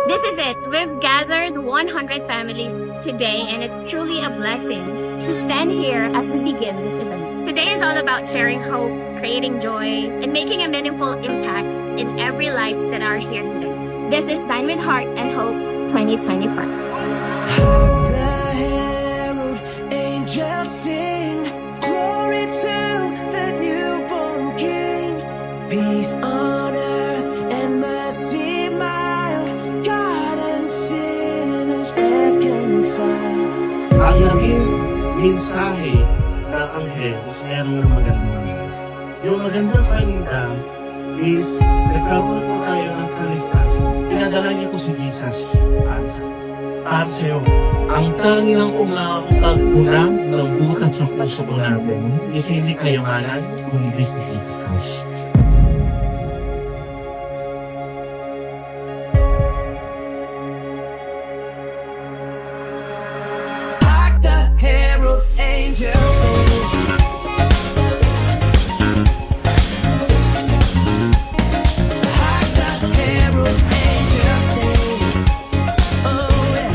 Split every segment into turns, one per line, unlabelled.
This is it. We've gathered 100 families today, and it's truly a blessing to stand here as we begin this event. Today is all about sharing hope, creating joy, and making a meaningful impact in every life that are here today. This is Dine with Heart and Hope 2025.
Hark the herald angels sing, glory to the newborn King. Peace on earth and mercy mild, God and sinners reconciled.
Ang naging mensahe ng anghel is meron ng magandang balita. Yung magandang balita is nagkaroon po tayo ng kaligtasan. Pinadala niyo po si Jesus para sa'yo. Ang tangiang umapagpunang ng bukas sa puso po natin is hindi kayamanan, kundi si Jesus.
Hark the herald angels sing. Hark the herald angels sing. Oh yeah.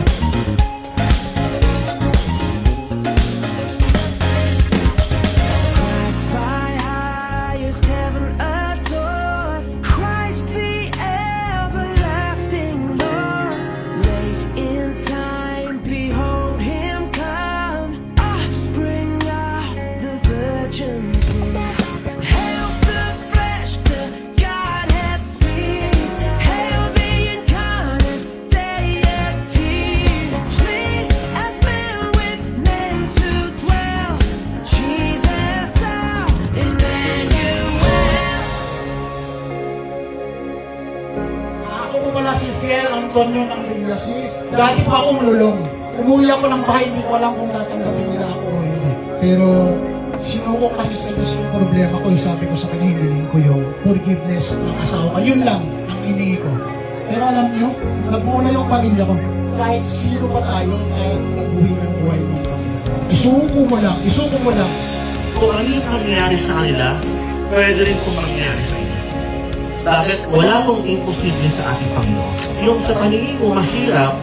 Christ by highest heaven adored, Christ the everlasting Lord. Late in time, behold him come, offspring of the virgin's womb. Hail the flesh, the Godhead seen. Hail the incarnate deity, pleased as men with men to dwell. Jesus our Emmanuel.
Ako po pala si Fiel Antonio ng Liglasis. Dati po akong lulong. Umuwi ako ng bahay, hindi ko alam kung tatanggapin nila ako o hindi. Pero sinuko kasi sa Diyos yung problema ko, sabi ko sa kanya, hiniling ko yung forgiveness ng asawa ko. Yun lang ang hinihingi ko. Pero alam niyo, nagbuo na yung pamilya ko. Kahit sino pa tayo, kahit mag-uwi ng buhay ng pamilya. Isuko mo lang.
Kung ano yung nangyari sa kanila, pwede rin kung mangyari sa inyo. Bakit? Wala pong imposible sa ating Panginoon. Yung sa paningin ko mahirap,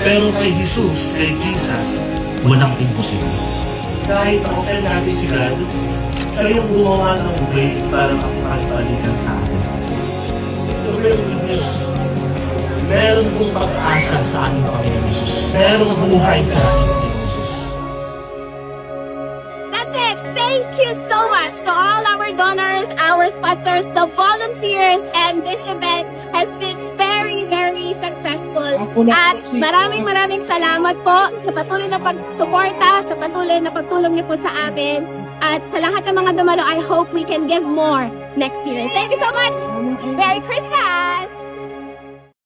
pero kay Jesus, kay Jesus, walang imposible. Kahit na-offend natin si God, siya yung gumawa ng way para makapagpalitan sa atin. The real good news, meron pong pag-asa sa ating Panginoon Jesus. Meron buhay sa ating Panginoon Jesus.
That's it. Thank you so much to all our donors, our sponsors, the volunteers, and this event has been very, very successful. At maraming salamat po sa patuloy na pagsuporta, sa patuloy na pagtulong niyo po sa amin. At sa lahat ng mga dumalo, I hope we can give more next year. Thank you so much. Merry Christmas!